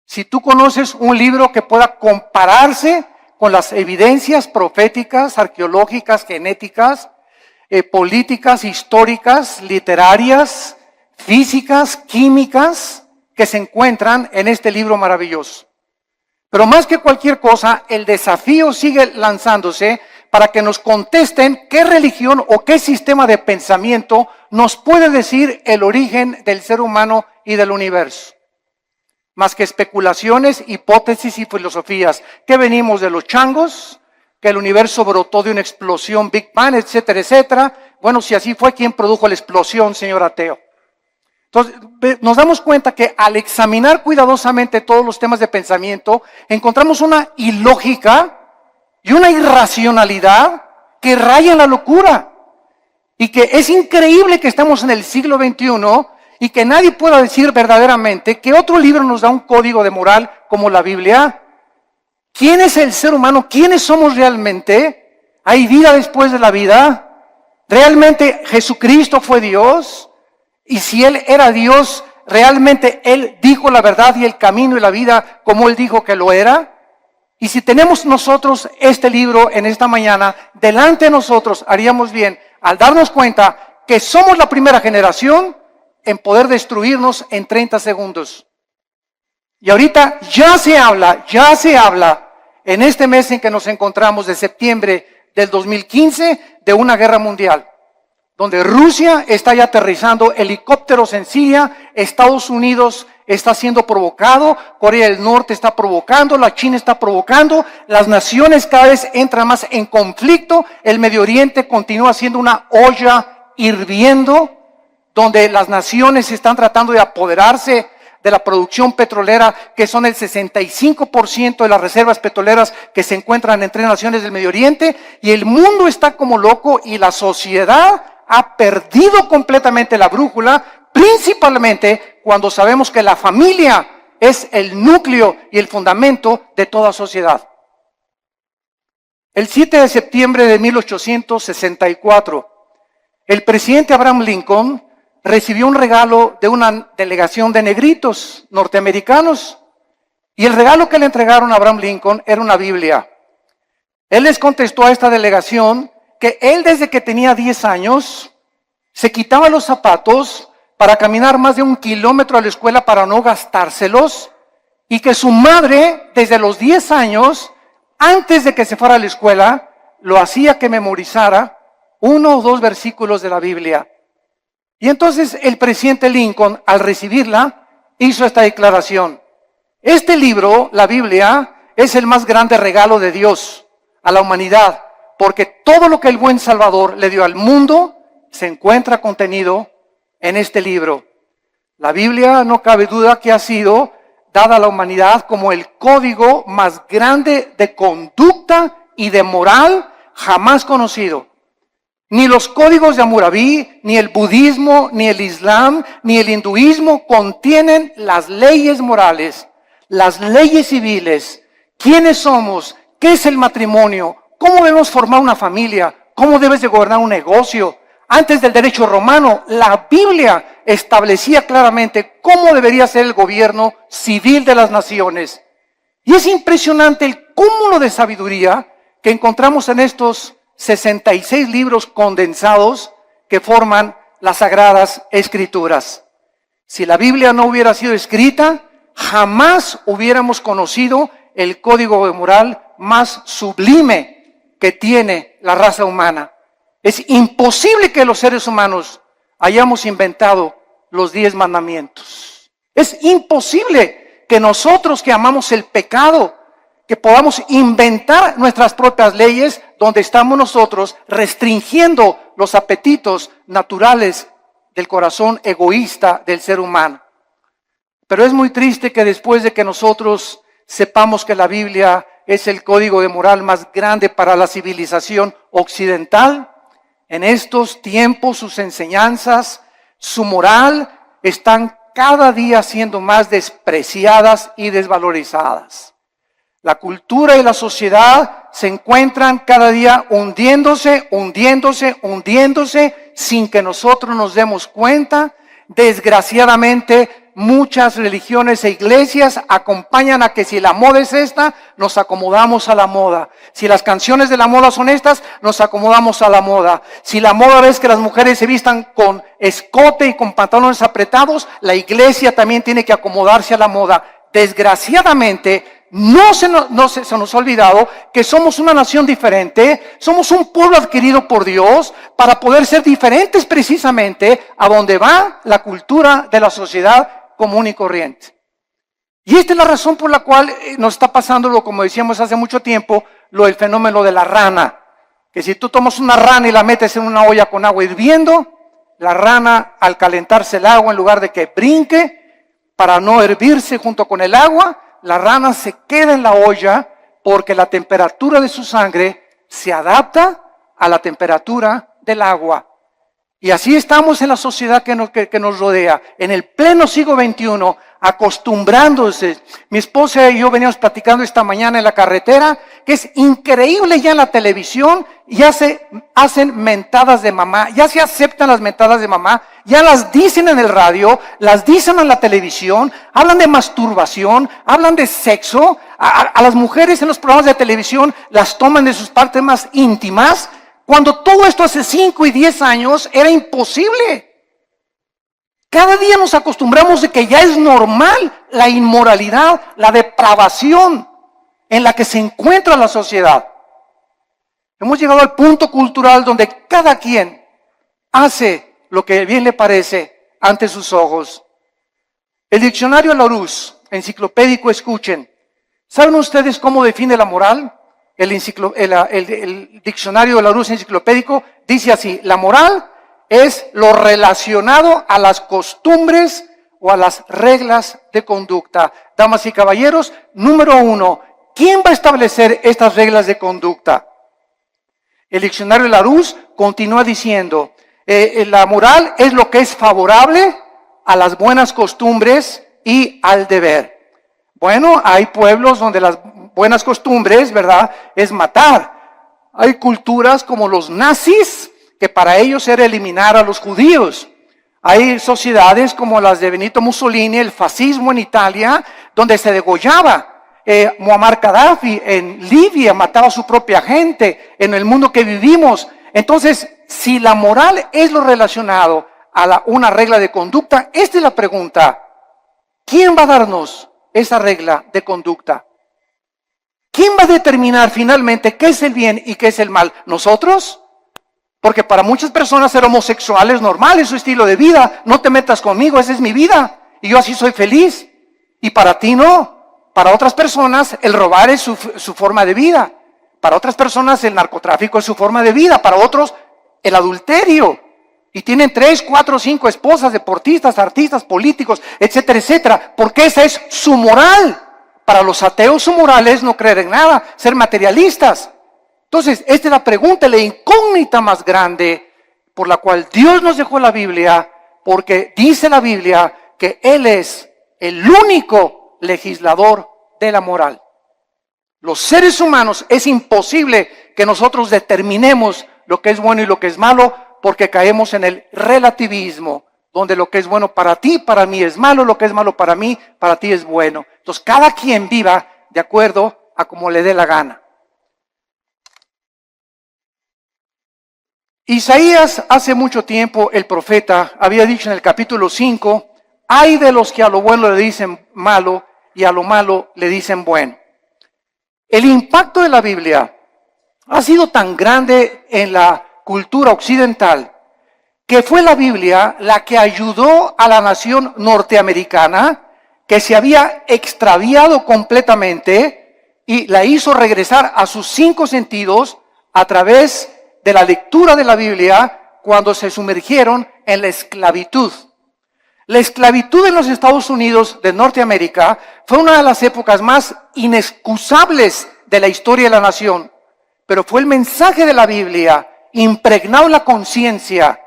Si tú conoces un libro que pueda compararse con las evidencias proféticas, arqueológicas, genéticas, políticas, históricas, literarias, físicas, químicas, que se encuentran en este libro maravilloso. Pero más que cualquier cosa, el desafío sigue lanzándose para que nos contesten qué religión o qué sistema de pensamiento nos puede decir el origen del ser humano y del universo. Más que especulaciones, hipótesis y filosofías, que venimos de los changos, que el universo brotó de una explosión Big Bang, etcétera, etcétera. Bueno, si así fue, ¿quién produjo la explosión, señor ateo? Entonces, nos damos cuenta que al examinar cuidadosamente todos los temas de pensamiento, encontramos una ilógica y una irracionalidad que raya en la locura. Y que es increíble que estamos en el siglo XXI y que nadie pueda decir verdaderamente que otro libro nos da un código de moral como la Biblia. ¿Quién es el ser humano? ¿Quiénes somos realmente? ¿Hay vida después de la vida? ¿Realmente Jesucristo fue Dios? Y si Él era Dios, ¿realmente Él dijo la verdad y el camino y la vida como Él dijo que lo era? Y si tenemos nosotros este libro en esta mañana, delante de nosotros haríamos bien al darnos cuenta que somos la primera generación en poder destruirnos en 30 segundos. Y ahorita ya se habla en este mes en que nos encontramos de septiembre del 2015 de una guerra mundial, donde Rusia está ya aterrizando helicópteros en Siria, Estados Unidos está siendo provocado, Corea del Norte está provocando, la China está provocando, las naciones cada vez entran más en conflicto, el Medio Oriente continúa siendo una olla hirviendo, donde las naciones están tratando de apoderarse de la producción petrolera, que son el 65% de las reservas petroleras que se encuentran en 3 naciones del Medio Oriente, y el mundo está como loco y la sociedad ha perdido completamente la brújula, principalmente cuando sabemos que la familia es el núcleo y el fundamento de toda sociedad. El 7 de septiembre de 1864, el presidente Abraham Lincoln recibió un regalo de una delegación de negritos norteamericanos, y el regalo que le entregaron a Abraham Lincoln era una Biblia. Él les contestó a esta delegación que él desde que tenía 10 años se quitaba los zapatos para caminar más de 1 kilómetro a la escuela para no gastárselos, y que su madre desde los 10 años, antes de que se fuera a la escuela, lo hacía que memorizara 1 o 2 versículos de la Biblia. Y entonces el presidente Lincoln, al recibirla, hizo esta declaración: este libro, la Biblia, es el más grande regalo de Dios a la humanidad, porque todo lo que el buen Salvador le dio al mundo se encuentra contenido en este libro. La Biblia, no cabe duda que ha sido dada a la humanidad como el código más grande de conducta y de moral jamás conocido. Ni los códigos de Hammurabi, ni el budismo, ni el islam, ni el hinduismo contienen las leyes morales, las leyes civiles, quiénes somos, qué es el matrimonio, cómo debemos formar una familia, cómo debes de gobernar un negocio. Antes del derecho romano, la Biblia establecía claramente cómo debería ser el gobierno civil de las naciones. Y es impresionante el cúmulo de sabiduría que encontramos en estos 66 libros condensados que forman las Sagradas Escrituras. Si la Biblia no hubiera sido escrita, jamás hubiéramos conocido el código de moral más sublime que tiene la raza humana. Es imposible que los seres humanos hayamos inventado los 10 mandamientos. Es imposible que nosotros que amamos el pecado, que podamos inventar nuestras propias leyes donde estamos nosotros restringiendo los apetitos naturales del corazón egoísta del ser humano. Pero es muy triste que después de que nosotros sepamos que la Biblia es el código de moral más grande para la civilización occidental, en estos tiempos sus enseñanzas, su moral, están cada día siendo más despreciadas y desvalorizadas. La cultura y la sociedad se encuentran cada día hundiéndose sin que nosotros nos demos cuenta. Desgraciadamente, muchas religiones e iglesias acompañan a que si la moda es esta, nos acomodamos a la moda. Si las canciones de la moda son estas, nos acomodamos a la moda. Si la moda es que las mujeres se vistan con escote y con pantalones apretados, la iglesia también tiene que acomodarse a la moda. Desgraciadamente, no se nos ha olvidado que somos una nación diferente, somos un pueblo adquirido por Dios para poder ser diferentes precisamente a donde va la cultura de la sociedad común y corriente. Y esta es la razón por la cual nos está pasando, como decíamos hace mucho tiempo, el fenómeno de la rana. Que si tú tomas una rana y la metes en una olla con agua hirviendo, la rana al calentarse el agua, en lugar de que brinque para no hervirse junto con el agua, la rana se queda en la olla porque la temperatura de su sangre se adapta a la temperatura del agua. Y así estamos en la sociedad que nos rodea, en el pleno siglo XXI, acostumbrándose. Mi esposa y yo veníamos platicando esta mañana en la carretera, que es increíble ya en la televisión, ya se hacen mentadas de mamá, ya se aceptan las mentadas de mamá, ya las dicen en el radio, las dicen en la televisión, hablan de masturbación, hablan de sexo, a las mujeres en los programas de televisión las toman de sus partes más íntimas, cuando todo esto hace 5 y 10 años era imposible. Cada día nos acostumbramos de que ya es normal la inmoralidad, la depravación en la que se encuentra la sociedad. Hemos llegado al punto cultural donde cada quien hace lo que bien le parece ante sus ojos. El diccionario Larousse, enciclopédico, escuchen. ¿Saben ustedes cómo define la moral? El diccionario de Larousse enciclopédico dice así: la moral es lo relacionado a las costumbres o a las reglas de conducta. Damas y caballeros, número 1, ¿quién va a establecer estas reglas de conducta? El diccionario de Larousse continúa diciendo, la moral es lo que es favorable a las buenas costumbres y al deber. Bueno, hay pueblos donde las buenas costumbres, ¿verdad?, es matar. Hay culturas como los nazis, que para ellos era eliminar a los judíos. Hay sociedades como las de Benito Mussolini, el fascismo en Italia, donde se degollaba. Muammar Gaddafi en Libia mataba a su propia gente, en el mundo que vivimos. Entonces, si la moral es lo relacionado a una regla de conducta, esta es la pregunta: ¿quién va a darnos esa regla de conducta? ¿Quién va a determinar finalmente qué es el bien y qué es el mal? ¿Nosotros? Porque para muchas personas ser homosexual es normal, es su estilo de vida. No te metas conmigo, esa es mi vida y yo así soy feliz. Y para ti no. Para otras personas el robar es su forma de vida. Para otras personas el narcotráfico es su forma de vida. Para otros el adulterio. Y tienen 3, 4, 5 esposas, deportistas, artistas, políticos, etcétera, etcétera. Porque esa es su moral. Para los ateos su moral es no creer en nada, ser materialistas. Entonces, esta es la pregunta, la incógnita más grande por la cual Dios nos dejó la Biblia, porque dice la Biblia que Él es el único legislador de la moral. Los seres humanos es imposible que nosotros determinemos lo que es bueno y lo que es malo, porque caemos en el relativismo, donde lo que es bueno para ti, para mí es malo, lo que es malo para mí, para ti es bueno. Entonces, cada quien viva de acuerdo a como le dé la gana. Isaías, hace mucho tiempo, el profeta, había dicho en el capítulo 5, hay de los que a lo bueno le dicen malo y a lo malo le dicen bueno. El impacto de la Biblia ha sido tan grande en la cultura occidental que fue la Biblia la que ayudó a la nación norteamericana, que se había extraviado completamente, y la hizo regresar a sus 5 sentidos a través de la lectura de la Biblia cuando se sumergieron en la esclavitud. La esclavitud en los Estados Unidos de Norteamérica fue una de las épocas más inexcusables de la historia de la nación, pero fue el mensaje de la Biblia impregnado en la conciencia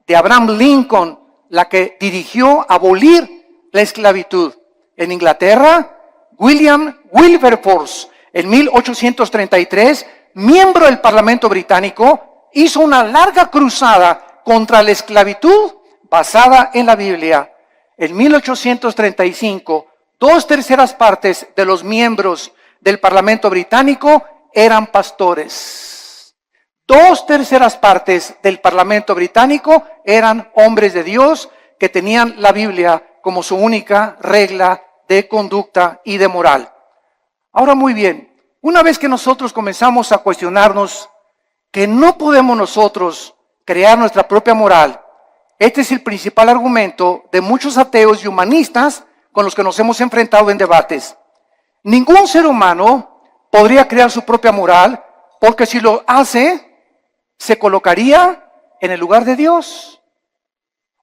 de Abraham Lincoln la que dirigió abolir la esclavitud. En Inglaterra, William Wilberforce, en 1833, miembro del Parlamento británico, hizo una larga cruzada contra la esclavitud basada en la Biblia. en 1835, 2/3 partes de los miembros del Parlamento británico eran pastores. 2/3 partes del Parlamento británico eran hombres de Dios que tenían la Biblia como su única regla de conducta y de moral. Ahora muy bien, una vez que nosotros comenzamos a cuestionarnos que no podemos nosotros crear nuestra propia moral, este es el principal argumento de muchos ateos y humanistas con los que nos hemos enfrentado en debates. Ningún ser humano podría crear su propia moral, porque si lo hace, se colocaría en el lugar de Dios.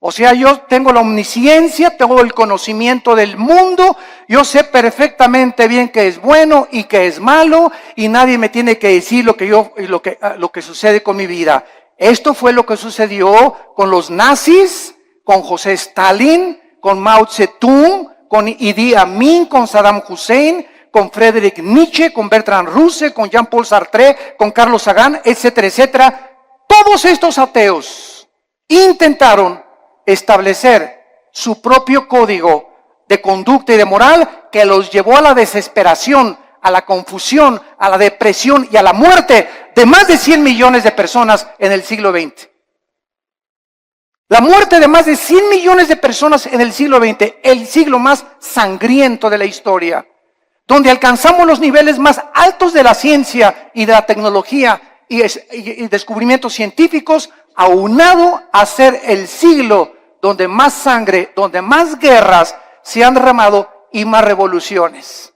O sea, yo tengo la omnisciencia, tengo el conocimiento del mundo, yo sé perfectamente bien qué es bueno y qué es malo, y nadie me tiene que decir lo que sucede con mi vida. Esto fue lo que sucedió con los nazis, con José Stalin, con Mao Zedong, con Idi Amin, con Saddam Hussein, con Friedrich Nietzsche, con Bertrand Russell, con Jean-Paul Sartre, con Carlos Sagan, etcétera, etcétera. Todos estos ateos intentaron establecer su propio código de conducta y de moral que los llevó a la desesperación, a la confusión, a la depresión y a la muerte de más de 100 millones de personas en el siglo XX. La muerte de más de 100 millones de personas en el siglo XX, el siglo más sangriento de la historia, donde alcanzamos los niveles más altos de la ciencia y de la tecnología y descubrimientos científicos, aunado a ser el siglo donde más sangre, donde más guerras se han derramado y más revoluciones.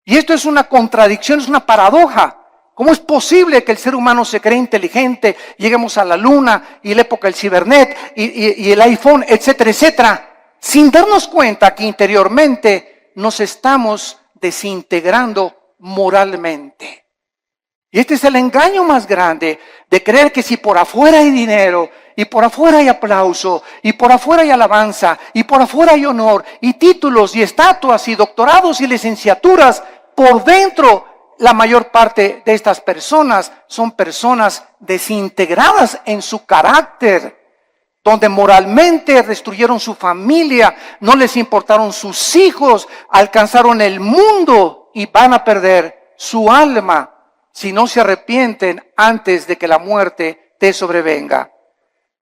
Y esto es una contradicción, es una paradoja. ¿Cómo es posible que el ser humano se cree inteligente, lleguemos a la luna y la época del cibernet y el iPhone, etcétera, etcétera, sin darnos cuenta que interiormente nos estamos desintegrando moralmente? Y este es el engaño más grande, de creer que si por afuera hay dinero, y por afuera hay aplauso, y por afuera hay alabanza, y por afuera hay honor, y títulos, y estatuas, y doctorados, y licenciaturas, por dentro la mayor parte de estas personas son personas desintegradas en su carácter, donde moralmente destruyeron su familia, no les importaron sus hijos, alcanzaron el mundo y van a perder su alma si no se arrepienten antes de que la muerte te sobrevenga.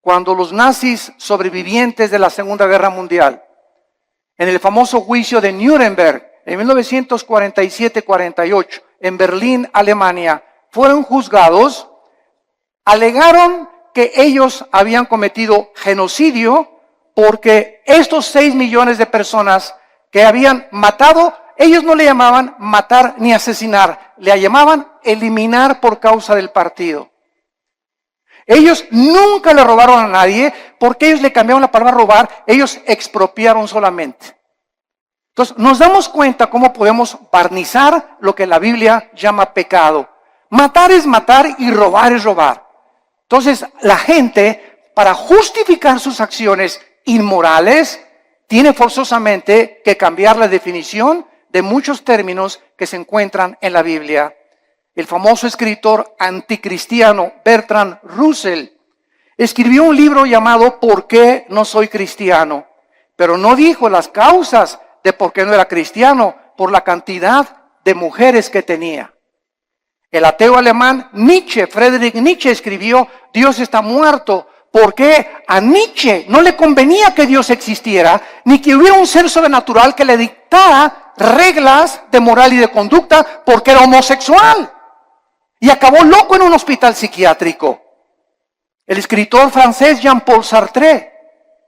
Cuando los nazis sobrevivientes de la Segunda Guerra Mundial, en el famoso juicio de Nuremberg, en 1947-48, en Berlín, Alemania, fueron juzgados, alegaron que ellos habían cometido genocidio porque estos 6 millones de personas que habían matado, ellos no le llamaban matar ni asesinar, le llamaban eliminar por causa del partido. Ellos nunca le robaron a nadie porque ellos le cambiaron la palabra robar, ellos expropiaron solamente. Entonces nos damos cuenta cómo podemos barnizar lo que la Biblia llama pecado. Matar es matar y robar es robar. Entonces la gente, para justificar sus acciones inmorales, tiene forzosamente que cambiar la definición de muchos términos que se encuentran en la Biblia. El famoso escritor anticristiano Bertrand Russell escribió un libro llamado ¿Por qué no soy cristiano? Pero no dijo las causas de por qué no era cristiano, por la cantidad de mujeres que tenía. El ateo alemán Nietzsche, Friedrich Nietzsche, escribió Dios está muerto, porque a Nietzsche no le convenía que Dios existiera, ni que hubiera un ser sobrenatural que le dictara reglas de moral y de conducta, porque era homosexual. Y acabó loco en un hospital psiquiátrico. El escritor francés Jean-Paul Sartre,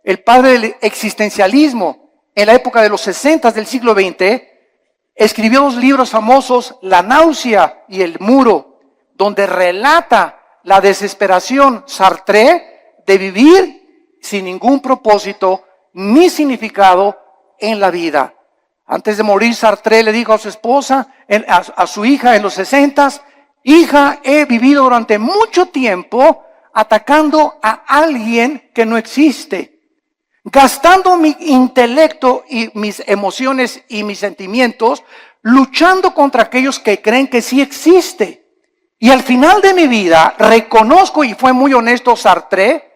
el padre del existencialismo, en la época de los 60 del siglo XX, escribió 2 libros famosos, La náusea y El muro, donde relata la desesperación Sartre de vivir sin ningún propósito ni significado en la vida. Antes de morir, Sartre le dijo a su esposa, a su hija en los 60, hija, he vivido durante mucho tiempo atacando a alguien que no existe, gastando mi intelecto y mis emociones y mis sentimientos, luchando contra aquellos que creen que sí existe. Y al final de mi vida reconozco, y fue muy honesto Sartre,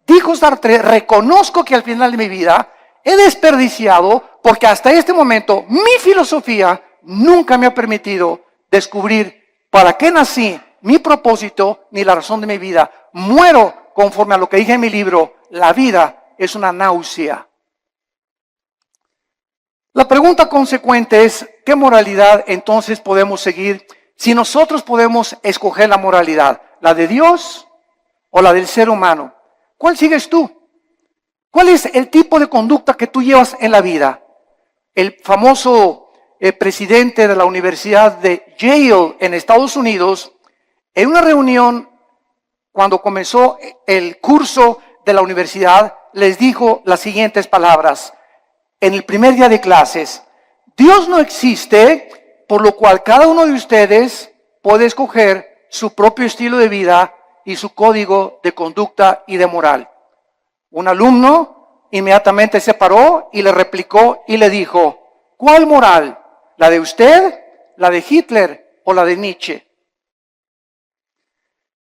dijo Sartre, reconozco que al final de mi vida he desperdiciado porque hasta este momento mi filosofía nunca me ha permitido descubrir para qué nací, mi propósito ni la razón de mi vida. Muero conforme a lo que dije en mi libro, la vida es una náusea. La pregunta consecuente es, ¿qué moralidad entonces podemos seguir si nosotros podemos escoger la moralidad? ¿La de Dios o la del ser humano? ¿Cuál sigues tú? ¿Cuál es el tipo de conducta que tú llevas en la vida? El famoso presidente de la Universidad de Yale en Estados Unidos, en una reunión cuando comenzó el curso de la universidad, les dijo las siguientes palabras. En el primer día de clases, Dios no existe, por lo cual cada uno de ustedes puede escoger su propio estilo de vida y su código de conducta y de moral. Un alumno inmediatamente se paró y le replicó y le dijo, ¿cuál moral? ¿La de usted, la de Hitler o la de Nietzsche?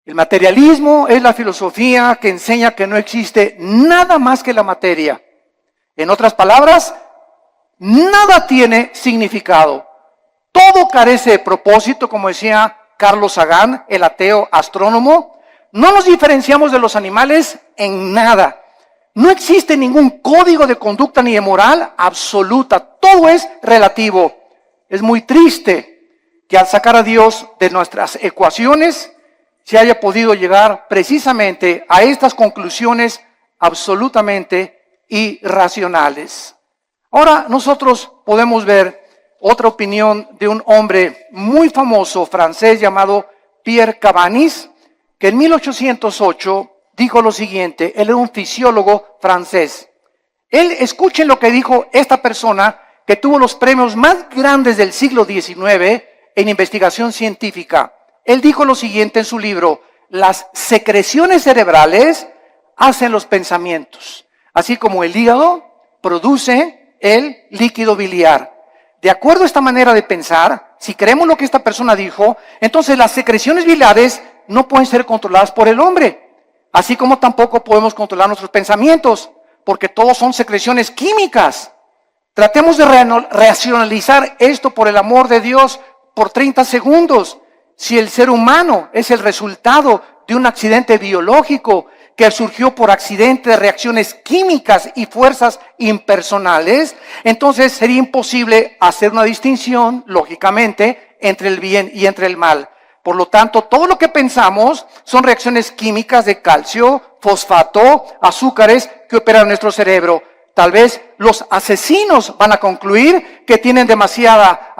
El materialismo es la filosofía que enseña que no existe nada más que la materia. En otras palabras, nada tiene significado. Todo carece de propósito, como decía Carlos Sagan, el ateo astrónomo. No nos diferenciamos de los animales en nada. No existe ningún código de conducta ni de moral absoluta. Todo es relativo. Es muy triste que al sacar a Dios de nuestras ecuaciones se haya podido llegar precisamente a estas conclusiones absolutamente irracionales. Ahora nosotros podemos ver otra opinión de un hombre muy famoso francés llamado Pierre Cabanis, que en 1808 dijo lo siguiente. Él era un fisiólogo francés. Escuchen lo que dijo esta persona que tuvo los premios más grandes del siglo XIX en investigación científica. Él dijo lo siguiente en su libro: las secreciones cerebrales hacen los pensamientos, así como el hígado produce el líquido biliar. De acuerdo a esta manera de pensar, si creemos lo que esta persona dijo, entonces las secreciones biliares no pueden ser controladas por el hombre, así como tampoco podemos controlar nuestros pensamientos, porque todos son secreciones químicas. Tratemos de racionalizar esto, por el amor de Dios, por 30 segundos. Si el ser humano es el resultado de un accidente biológico que surgió por accidente de reacciones químicas y fuerzas impersonales, entonces sería imposible hacer una distinción, lógicamente, entre el bien y entre el mal. Por lo tanto, todo lo que pensamos son reacciones químicas de calcio, fosfato, azúcares que operan en nuestro cerebro. Tal vez los asesinos van a concluir que tienen demasiada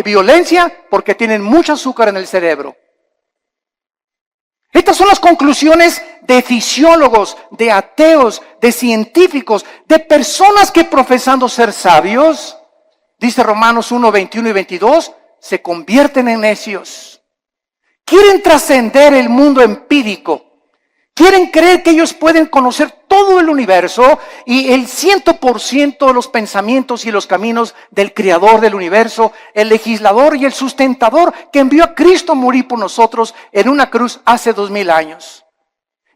violencia porque tienen mucho azúcar en el cerebro. Estas son las conclusiones de fisiólogos, de ateos, de científicos, de personas que profesando ser sabios, dice Romanos 1, 21 y 22, se convierten en necios. Quieren trascender el mundo empírico. Quieren creer que ellos pueden conocer todo el universo y el 100% de los pensamientos y los caminos del creador del universo, el legislador y el sustentador que envió a Cristo a morir por nosotros en una cruz hace 2000 años.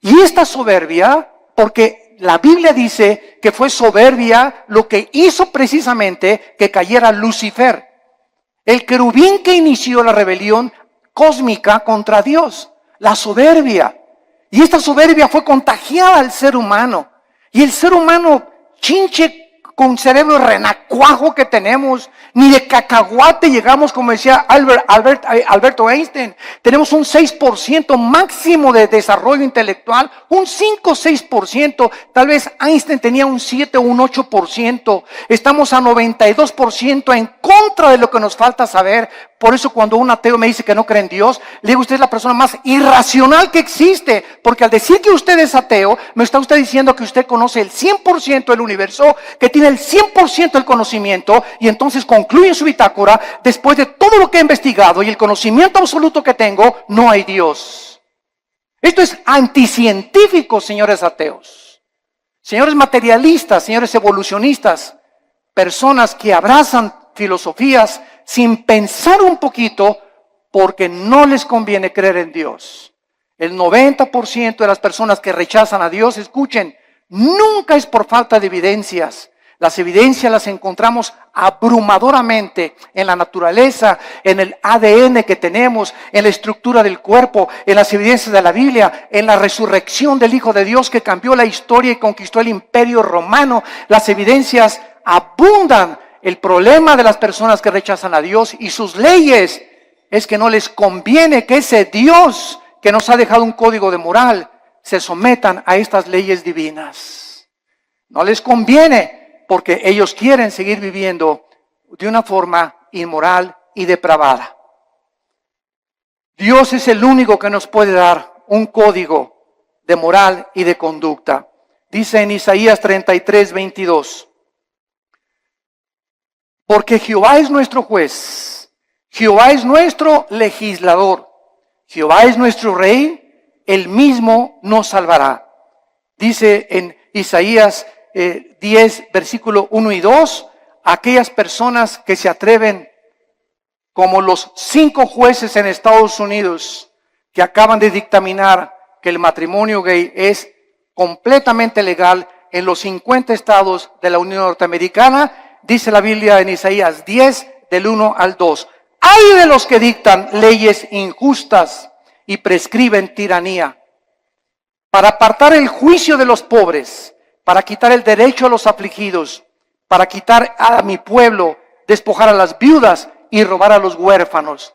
Y esta soberbia, porque la Biblia dice que fue soberbia lo que hizo precisamente que cayera Lucifer, el querubín que inició la rebelión cósmica contra Dios, la soberbia. Y esta soberbia fue contagiada al ser humano. Y el ser humano, chinche con cerebro renacuajo que tenemos, ni de cacahuate llegamos, como decía Alberto Einstein. Tenemos un 6% máximo de desarrollo intelectual, un 5-6%. Tal vez Einstein tenía un 7 o un 8%. Estamos a 92% en contra de lo que nos falta saber. Por eso cuando un ateo me dice que no cree en Dios, le digo, usted es la persona más irracional que existe, porque al decir que usted es ateo, me está usted diciendo que usted conoce el 100% del universo, que tiene el 100% del conocimiento, y entonces concluye en su bitácora, después de todo lo que he investigado y el conocimiento absoluto que tengo, no hay Dios. Esto es anticientífico, señores ateos, señores materialistas, señores evolucionistas, personas que abrazan filosofías sin pensar un poquito porque no les conviene creer en Dios. El 90% de las personas que rechazan a Dios, escuchen, nunca es por falta de evidencias, Las evidencias las encontramos abrumadoramente en la naturaleza, en el ADN que tenemos, en la estructura del cuerpo, en las evidencias de la Biblia, en la resurrección del Hijo de Dios que cambió la historia y conquistó el imperio romano. Las evidencias abundan. El problema de las personas que rechazan a Dios y sus leyes es que no les conviene que ese Dios que nos ha dejado un código de moral se sometan a estas leyes divinas. No les conviene, porque ellos quieren seguir viviendo de una forma inmoral y depravada. Dios es el único que nos puede dar un código de moral y de conducta. Dice en Isaías 33, 22. Porque Jehová es nuestro juez, Jehová es nuestro legislador, Jehová es nuestro rey, él mismo nos salvará. Dice en Isaías 10, versículo 1 y 2, aquellas personas que se atreven, como los 5 jueces en Estados Unidos, que acaban de dictaminar que el matrimonio gay es completamente legal en los 50 estados de la Unión Norteamericana, dice la Biblia en Isaías 10, del 1 al 2. ¡Ay de los que dictan leyes injustas y prescriben tiranía! Para apartar el juicio de los pobres, para quitar el derecho a los afligidos, para quitar a mi pueblo, despojar a las viudas y robar a los huérfanos.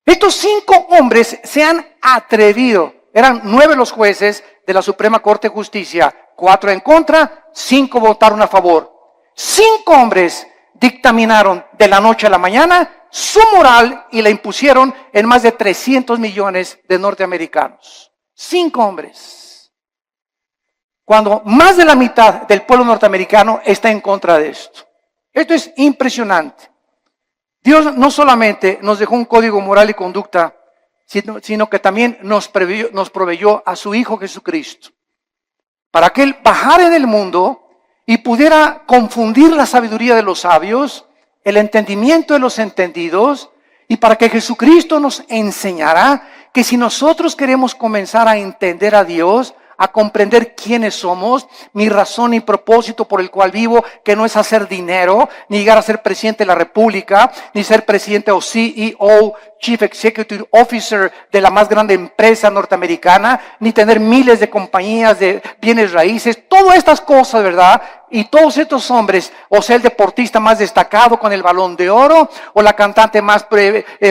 Estos 5 hombres se han atrevido. Eran 9 los jueces de la Suprema Corte de Justicia, 4 en contra, 5 votaron a favor. 5 hombres dictaminaron de la noche a la mañana su moral y la impusieron en más de 300 millones de norteamericanos. 5 hombres. Cuando más de la mitad del pueblo norteamericano está en contra de esto. Esto es impresionante. Dios no solamente nos dejó un código moral y conducta, sino que también nos proveyó a su Hijo Jesucristo, para que Él bajara en el mundo y pudiera confundir la sabiduría de los sabios, el entendimiento de los entendidos, y para que Jesucristo nos enseñara que si nosotros queremos comenzar a entender a Dios, a comprender quiénes somos, mi razón y propósito por el cual vivo, que no es hacer dinero, ni llegar a ser presidente de la República, ni ser presidente o CEO, Chief Executive Officer de la más grande empresa norteamericana, ni tener miles de compañías de bienes raíces, todas estas cosas, ¿verdad? Y todos estos hombres, o sea, el deportista más destacado con el Balón de Oro, o la cantante más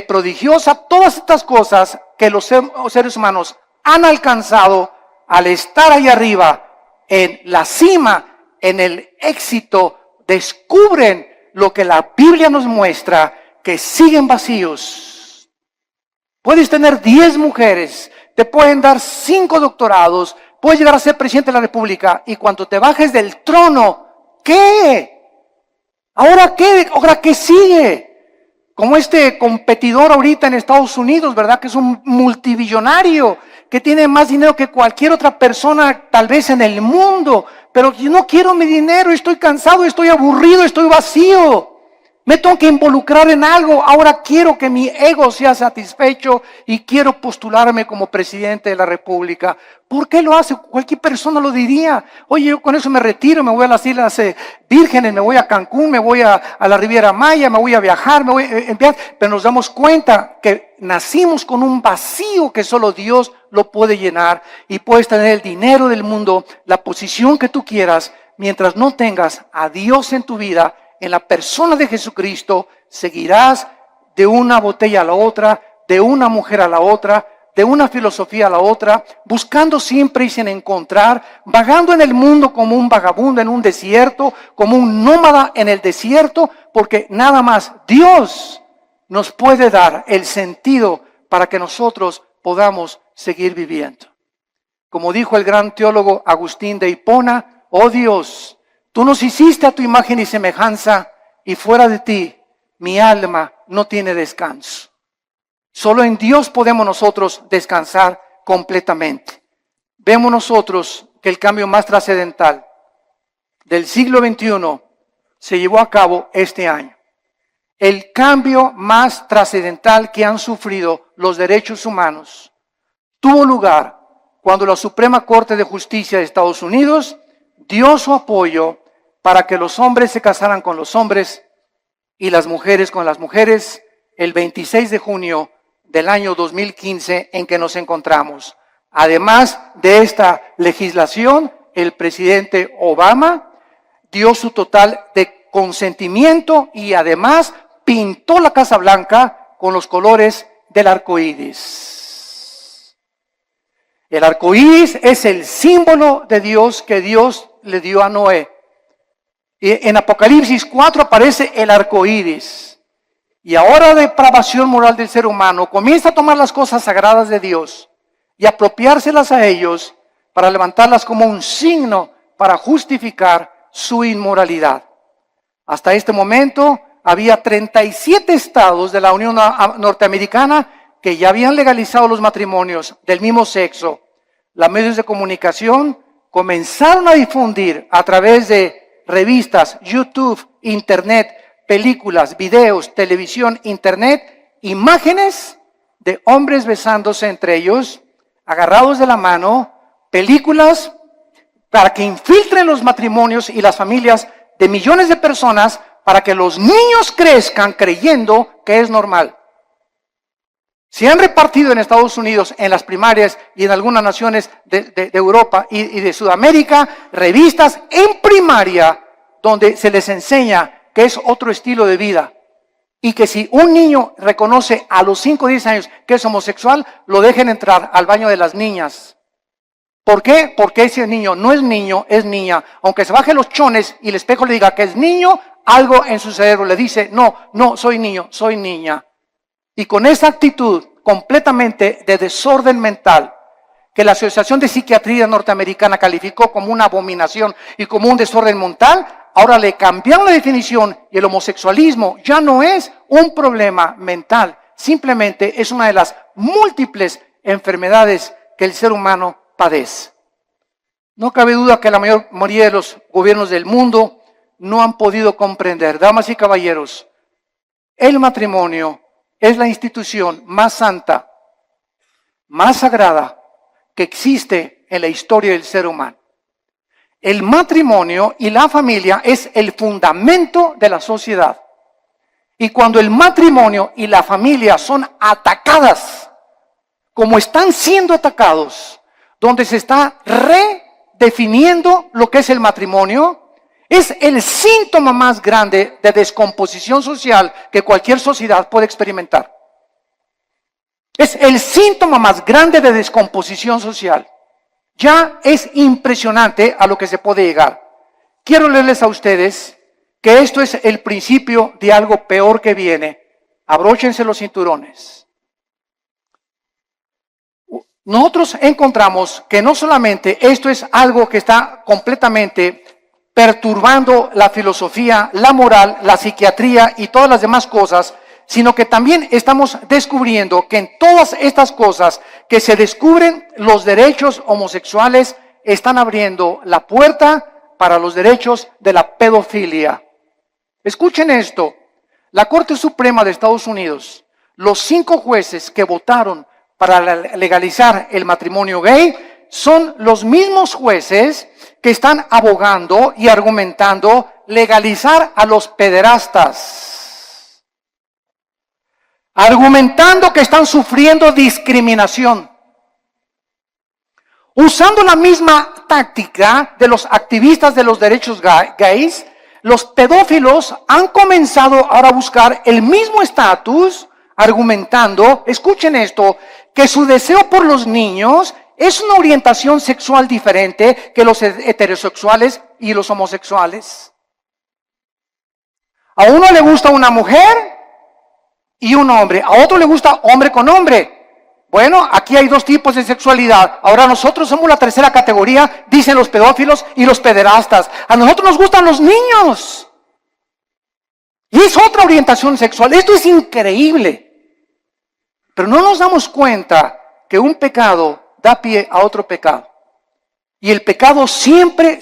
prodigiosa, todas estas cosas que los seres humanos han alcanzado al estar ahí arriba, en la cima, en el éxito, descubren lo que la Biblia nos muestra, que siguen vacíos. Puedes tener 10 mujeres, te pueden dar 5 doctorados, puedes llegar a ser presidente de la República, y cuando te bajes del trono, ¿qué? ¿Ahora qué? ¿Ahora qué sigue? Como este competidor ahorita en Estados Unidos, ¿verdad? Que es un multibillonario, que tiene más dinero que cualquier otra persona tal vez en el mundo, pero yo no quiero mi dinero, estoy cansado, estoy aburrido, estoy vacío. Me tengo que involucrar en algo, ahora quiero que mi ego sea satisfecho y quiero postularme como presidente de la República. ¿Por qué lo hace? Cualquier persona lo diría. Oye, yo con eso me retiro, me voy a las Islas Vírgenes, me voy a Cancún, me voy a la Riviera Maya, me voy a viajar, me voy a enviar. Pero nos damos cuenta que nacimos con un vacío que solo Dios lo puede llenar, y puedes tener el dinero del mundo, la posición que tú quieras, mientras no tengas a Dios en tu vida. En la persona de Jesucristo seguirás de una botella a la otra, de una mujer a la otra, de una filosofía a la otra, buscando siempre y sin encontrar, vagando en el mundo como un vagabundo en un desierto, como un nómada en el desierto, porque nada más Dios nos puede dar el sentido para que nosotros podamos seguir viviendo. Como dijo el gran teólogo Agustín de Hipona, oh Dios, tú nos hiciste a tu imagen y semejanza, y fuera de ti, mi alma no tiene descanso. Solo en Dios podemos nosotros descansar completamente. Vemos nosotros que el cambio más trascendental del siglo XXI se llevó a cabo este año. El cambio más trascendental que han sufrido los derechos humanos tuvo lugar cuando la Suprema Corte de Justicia de Estados Unidos dio su apoyo para que los hombres se casaran con los hombres y las mujeres con las mujeres el 26 de junio del año 2015 en que nos encontramos. Además de esta legislación, el presidente Obama dio su total de consentimiento y además pintó la Casa Blanca con los colores del arco iris. El arco iris es el símbolo de Dios que Dios le dio a Noé. Y en Apocalipsis 4 aparece el arco iris. Y ahora la depravación moral del ser humano comienza a tomar las cosas sagradas de Dios y apropiárselas a ellos para levantarlas como un signo para justificar su inmoralidad. Hasta este momento había 37 estados de la Unión Norteamericana que ya habían legalizado los matrimonios del mismo sexo. Los medios de comunicación comenzaron a difundir a través de revistas, YouTube, Internet, películas, videos, televisión, Internet, imágenes de hombres besándose entre ellos, agarrados de la mano, películas para que infiltren los matrimonios y las familias de millones de personas para que los niños crezcan creyendo que es normal. Se han repartido en Estados Unidos, en las primarias y en algunas naciones de Europa y de Sudamérica, revistas en primaria donde se les enseña que es otro estilo de vida y que si un niño reconoce a los 5 o 10 años que es homosexual, lo dejen entrar al baño de las niñas. ¿Por qué? Porque ese niño no es niño, es niña. Aunque se baje los chones y el espejo le diga que es niño, algo en su cerebro le dice, no, soy niño, soy niña. Y con esa actitud completamente de desorden mental, que la Asociación de Psiquiatría Norteamericana calificó como una abominación y como un desorden mental, ahora le cambiaron la definición y el homosexualismo ya no es un problema mental, simplemente es una de las múltiples enfermedades que el ser humano padece. No cabe duda que la mayoría de los gobiernos del mundo no han podido comprender, damas y caballeros, el matrimonio es la institución más santa, más sagrada que existe en la historia del ser humano. El matrimonio y la familia es el fundamento de la sociedad. Y cuando el matrimonio y la familia son atacadas, como están siendo atacados, donde se está redefiniendo lo que es el matrimonio, es el síntoma más grande de descomposición social que cualquier sociedad puede experimentar. Es el síntoma más grande de descomposición social. Ya es impresionante a lo que se puede llegar. Quiero leerles a ustedes que esto es el principio de algo peor que viene. Abróchense los cinturones. Nosotros encontramos que no solamente esto es algo que está completamente perturbando la filosofía, la moral, la psiquiatría y todas las demás cosas, sino que también estamos descubriendo que en todas estas cosas que se descubren, los derechos homosexuales están abriendo la puerta para los derechos de la pedofilia. Escuchen esto, la Corte Suprema de Estados Unidos, los 5 jueces que votaron para legalizar el matrimonio gay, son los mismos jueces que están abogando y argumentando legalizar a los pederastas, argumentando que están sufriendo discriminación, usando la misma táctica de los activistas de los derechos gays. Los pedófilos han comenzado ahora a buscar el mismo estatus, argumentando, escuchen esto, que su deseo por los niños es una orientación sexual diferente que los heterosexuales y los homosexuales. A uno le gusta una mujer y un hombre, a otro le gusta hombre con hombre. Bueno, aquí hay 2 tipos de sexualidad. Ahora nosotros somos la tercera categoría, dicen los pedófilos y los pederastas. A nosotros nos gustan los niños. Y es otra orientación sexual. Esto es increíble. Pero no nos damos cuenta que un pecado da pie a otro pecado. Y el pecado siempre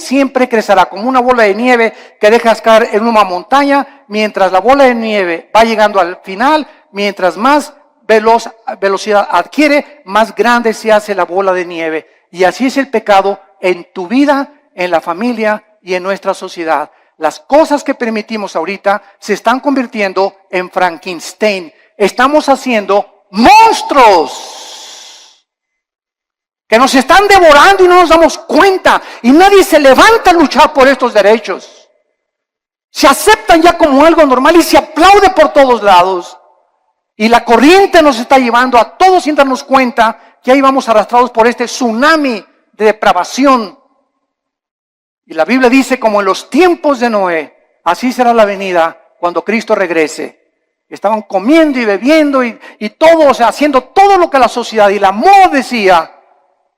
crecerá como una bola de nieve que dejas caer en una montaña, mientras la bola de nieve va llegando al final, mientras más velocidad adquiere, más grande se hace la bola de nieve. Y así es el pecado en tu vida, en la familia y en nuestra sociedad. las cosas que permitimos ahorita se están convirtiendo en Frankenstein. Estamos haciendo monstruos que nos están devorando y no nos damos cuenta. Y nadie se levanta a luchar por estos derechos. Se aceptan ya como algo normal y se aplaude por todos lados. Y la corriente nos está llevando a todos sin darnos cuenta que ahí vamos arrastrados por este tsunami de depravación. Y la Biblia dice, como en los tiempos de Noé, así será la venida cuando Cristo regrese. Estaban comiendo y bebiendo y todo, o sea, haciendo todo lo que la sociedad y la moda decía,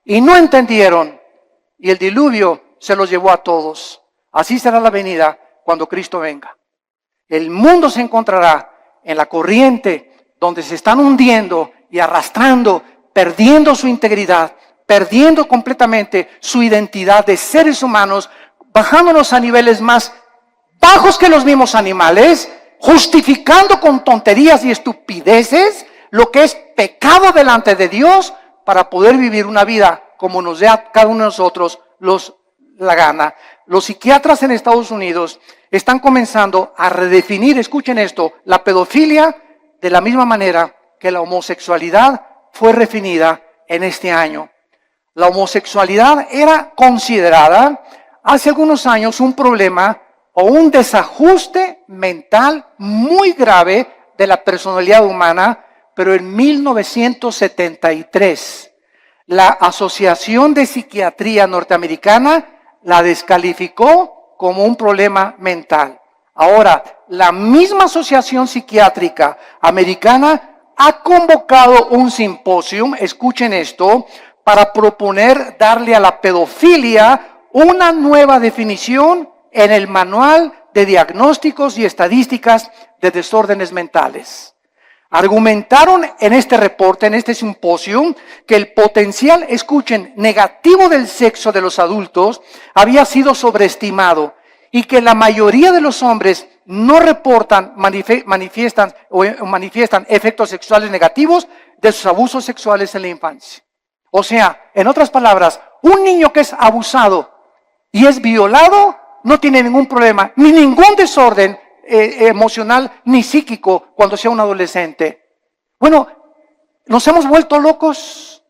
y no entendieron. Y el diluvio se los llevó a todos. Así será la venida cuando Cristo venga. El mundo se encontrará en la corriente donde se están hundiendo y arrastrando, perdiendo su integridad, perdiendo completamente su identidad de seres humanos, bajándonos a niveles más bajos que los mismos animales, justificando con tonterías y estupideces lo que es pecado delante de Dios para poder vivir una vida como nos dé a cada uno de nosotros la gana. Los psiquiatras en Estados Unidos están comenzando a redefinir, escuchen esto, la pedofilia de la misma manera que la homosexualidad fue definida en este año. La homosexualidad era considerada hace algunos años un problema o un desajuste mental muy grave de la personalidad humana, pero en 1973 la Asociación de Psiquiatría Norteamericana la descalificó como un problema mental. Ahora, la misma Asociación Psiquiátrica Americana ha convocado un simposio, escuchen esto, para proponer darle a la pedofilia una nueva definición en el Manual de Diagnósticos y Estadísticas de Desórdenes Mentales. Argumentaron en este reporte, en este simposio, que el potencial, escuchen, negativo del sexo de los adultos había sido sobreestimado y que la mayoría de los hombres no reportan, manifiestan efectos sexuales negativos de sus abusos sexuales en la infancia. O sea, en otras palabras, un niño que es abusado y es violado no tiene ningún problema, ni ningún desorden emocional ni psíquico cuando sea un adolescente. Bueno, nos hemos vuelto locos.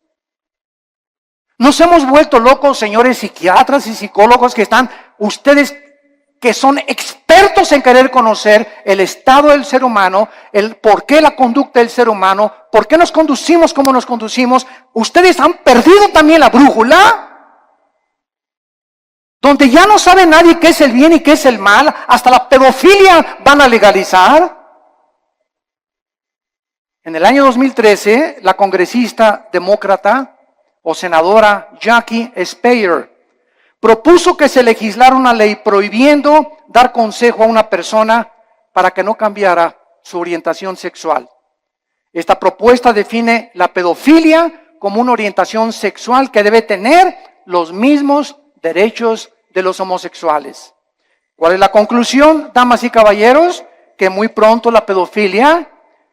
Nos hemos vuelto locos, señores psiquiatras y psicólogos que están, ustedes que son expertos en querer conocer el estado del ser humano, el por qué la conducta del ser humano, por qué nos conducimos como nos conducimos. Ustedes han perdido también la brújula, donde ya no sabe nadie qué es el bien y qué es el mal, hasta la pedofilia van a legalizar. En el año 2013, la congresista demócrata o senadora Jackie Speier propuso que se legislara una ley prohibiendo dar consejo a una persona para que no cambiara su orientación sexual. Esta propuesta define la pedofilia como una orientación sexual que debe tener los mismos derechos de los homosexuales. ¿Cuál es la conclusión, damas y caballeros? Que muy pronto la pedofilia,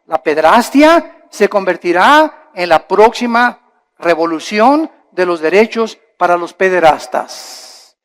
la pederastia, se convertirá en la próxima revolución de los derechos para los pederastas.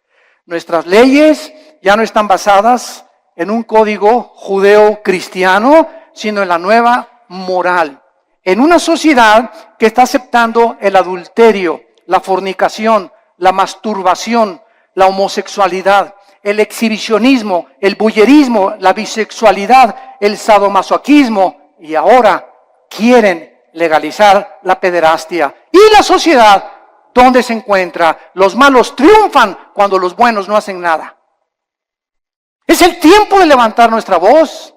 Nuestras leyes ya no están basadas en un código judeo-cristiano, sino en la nueva moral. En una sociedad que está aceptando el adulterio, la fornicación, la masturbación, la homosexualidad, el exhibicionismo, el voyerismo, la bisexualidad, el sadomasoquismo, y ahora quieren legalizar la pederastia. Y la sociedad, ¿dónde se encuentra? Los malos triunfan cuando los buenos no hacen nada. Es el tiempo de levantar nuestra voz.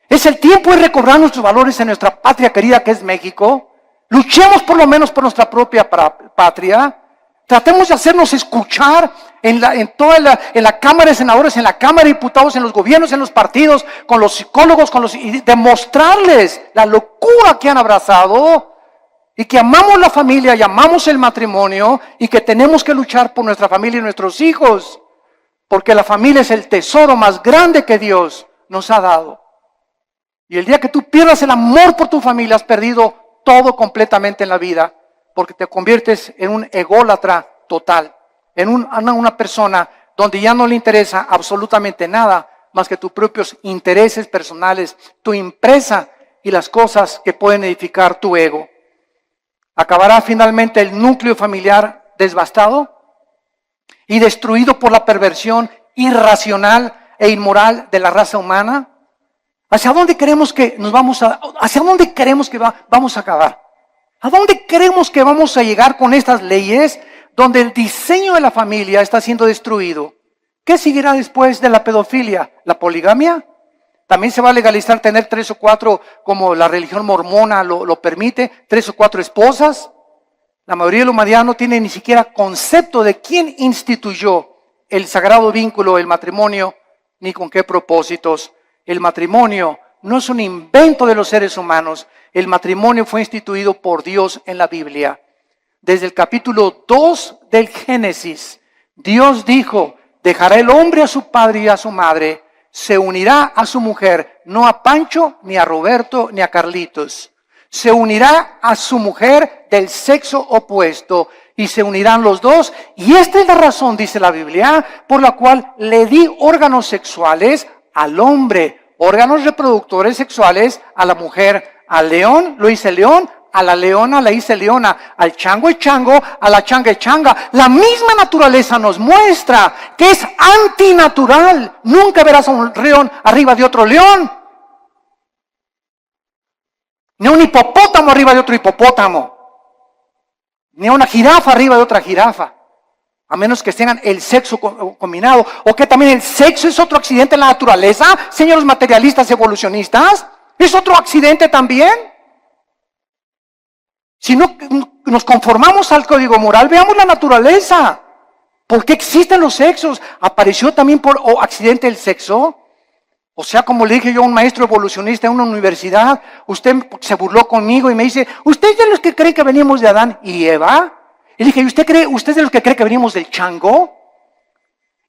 Es el tiempo de recobrar nuestros valores en nuestra patria querida que es México. Luchemos por lo menos por nuestra propia patria. Tratemos de hacernos escuchar en la Cámara de Senadores, en la Cámara de Diputados, en los gobiernos, en los partidos, con los psicólogos, y demostrarles la locura que han abrazado y que amamos la familia y amamos el matrimonio y que tenemos que luchar por nuestra familia y nuestros hijos, porque la familia es el tesoro más grande que Dios nos ha dado. Y el día que tú pierdas el amor por tu familia, has perdido todo completamente en la vida, porque te conviertes en un ególatra total, en una persona donde ya no le interesa absolutamente nada más que tus propios intereses personales, tu empresa y las cosas que pueden edificar tu ego. Acabará finalmente el núcleo familiar devastado y destruido por la perversión irracional e inmoral de la raza humana. ¿Hacia dónde queremos que vamos a acabar? ¿A dónde creemos que vamos a llegar con estas leyes donde el diseño de la familia está siendo destruido? ¿Qué seguirá después de la pedofilia? ¿La poligamia? ¿También se va a legalizar tener 3 o 4, como la religión mormona lo permite, 3 o 4 esposas? La mayoría de la humanidad no tiene ni siquiera concepto de quién instituyó el sagrado vínculo, el matrimonio, ni con qué propósitos. El matrimonio no es un invento de los seres humanos. El matrimonio fue instituido por Dios en la Biblia. Desde el capítulo 2 del Génesis, Dios dijo: dejará el hombre a su padre y a su madre, se unirá a su mujer, no a Pancho, ni a Roberto, ni a Carlitos. Se unirá a su mujer del sexo opuesto y se unirán los dos. Y esta es la razón, dice la Biblia, por la cual le di órganos sexuales al hombre, órganos reproductores sexuales a la mujer. Al león lo hice león, a la leona la hice leona, al chango es chango, a la changa es changa. La misma naturaleza nos muestra que es antinatural. Nunca verás a un león arriba de otro león, ni a un hipopótamo arriba de otro hipopótamo, ni a una jirafa arriba de otra jirafa, a menos que tengan el sexo combinado. ¿O que también el sexo es otro accidente en la naturaleza, señores materialistas evolucionistas? ¿Es otro accidente también? Si no nos conformamos al código moral, veamos la naturaleza. ¿Por qué existen los sexos? ¿Apareció también por accidente el sexo? O sea, como le dije yo a un maestro evolucionista en una universidad, usted se burló conmigo y me dice: ¿usted es de los que cree que venimos de Adán y Eva? Y le dije: ¿usted es de los que cree que venimos del chango?